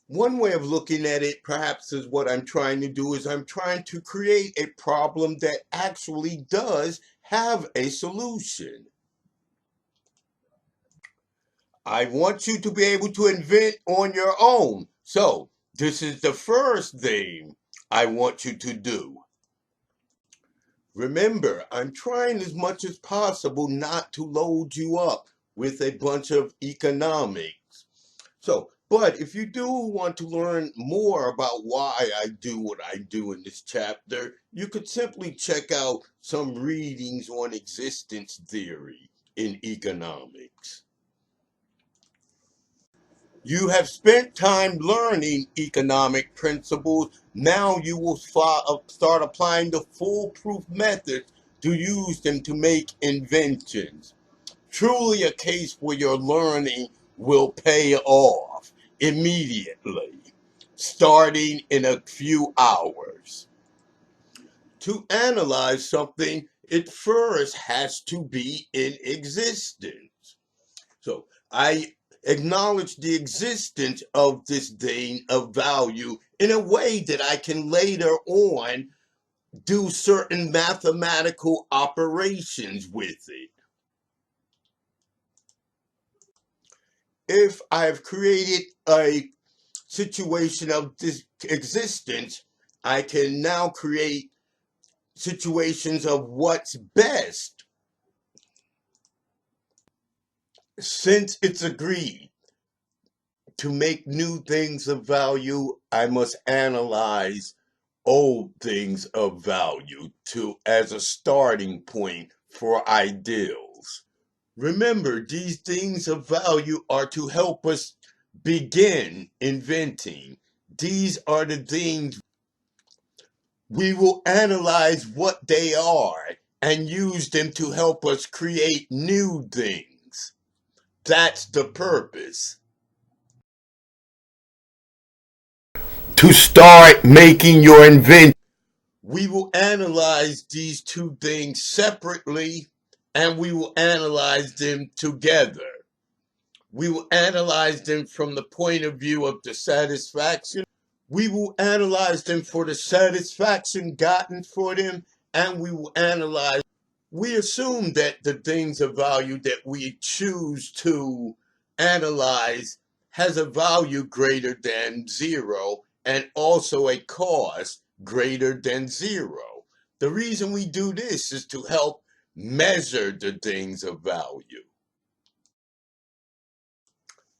One way of looking at it, perhaps, is what I'm trying to do is I'm trying to create a problem that actually does have a solution. I want you to be able to invent on your own. So, this is the first thing I want you to do. Remember, I'm trying as much as possible not to load you up with a bunch of economics. So, but if you do want to learn more about why I do what I do in this chapter, you could simply check out some readings on existence theory in economics. You have spent time learning economic principles. Now you will start applying the foolproof methods to use them to make inventions. Truly a case where your learning will pay off immediately, starting in a few hours. To analyze something, it first has to be in existence. So I acknowledge the existence of this thing of value in a way that I can later on do certain mathematical operations with it. If I've created a situation of this existence, I can now create situations of what's best. Since it's agreed to make new things of value, I must analyze old things of value to as a starting point for ideals. Remember, these things of value are to help us begin inventing. These are the things we will analyze what they are and use them to help us create new things. That's the purpose. To start making your invention, we will analyze these two things separately and we will analyze them together. We will analyze them from the point of view of the satisfaction. We will analyze them for the satisfaction gotten for them, and we will analyze. We assume that the things of value that we choose to analyze has a value greater than zero and also a cost greater than zero. The reason we do this is to help measure the things of value.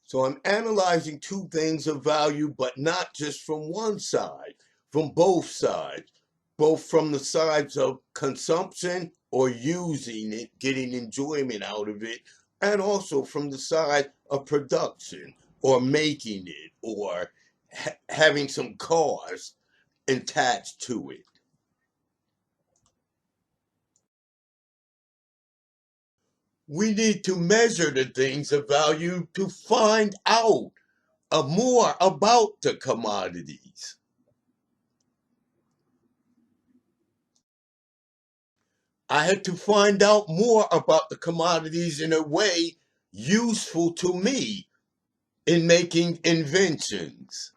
So I'm analyzing two things of value, but not just from one side, from both sides, both from the sides of consumption or using it, getting enjoyment out of it, and also from the side of production or making it or having some cost attached to it. We need to measure the things of value to find out more about the commodities. I had to find out more about the commodities in a way useful to me in making inventions.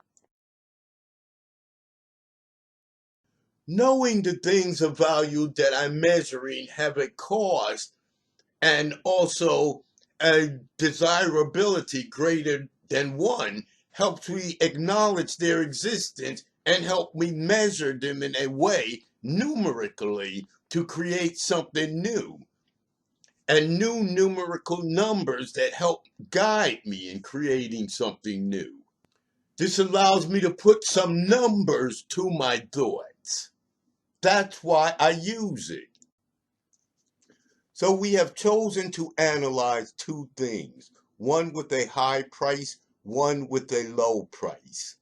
Knowing the things of value that I'm measuring have a cost and also a desirability greater than one helps me acknowledge their existence and help me measure them in a way numerically to create something new and new numerical numbers that help guide me in creating something new. This allows me to put some numbers to my thoughts. That's why I use it. So we have chosen to analyze two things, one with a high price, one with a low price.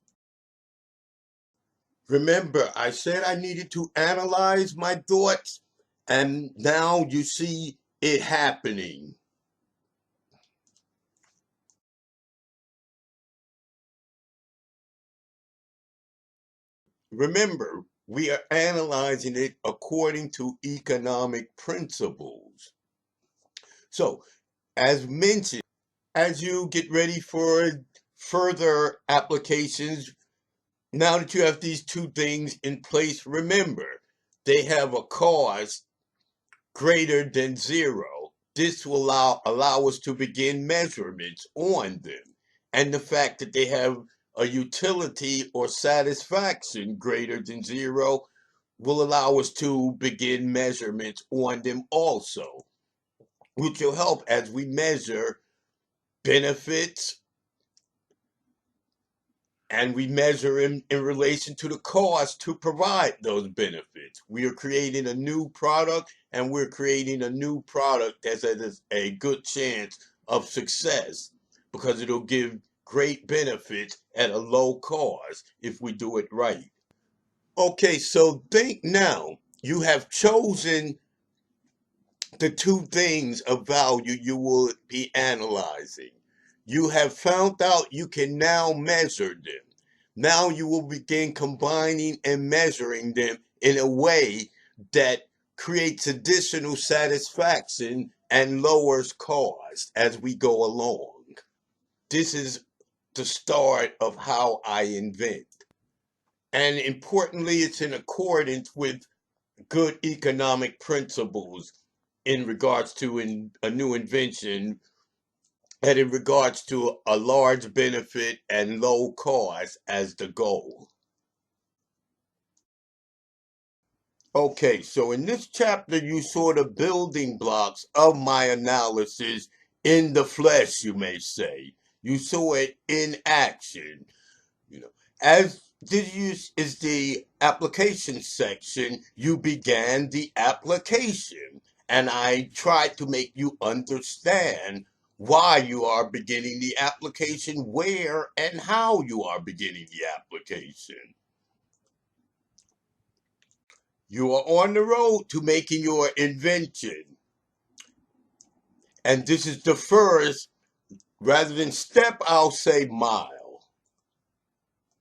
Remember, I said I needed to analyze my thoughts, and now you see it happening. Remember, we are analyzing it according to economic principles. So, as mentioned, as you get ready for further applications. Now that you have these two things in place, remember, they have a cost greater than zero. This will allow us to begin measurements on them. And the fact that they have a utility or satisfaction greater than zero will allow us to begin measurements on them also, which will help as we measure benefits and we measure in relation to the cost to provide those benefits. We are creating a new product, and we're creating a new product that has a good chance of success because it'll give great benefits at a low cost if we do it right. Okay, so think now. You have chosen the two things of value you will be analyzing. You have found out you can now measure them. Now you will begin combining and measuring them in a way that creates additional satisfaction and lowers cost as we go along. This is the start of how I invent. And importantly, it's in accordance with good economic principles in regards to a new invention and in regards to a large benefit and low cost as the goal. Okay, so in this chapter, you saw the building blocks of my analysis in the flesh, you may say. You saw it in action. You know, as this is the application section, you began the application, and I tried to make you understand why you are beginning the application, where and how you are beginning the application. You are on the road to making your invention, and this is the first, rather than step, I'll say mile.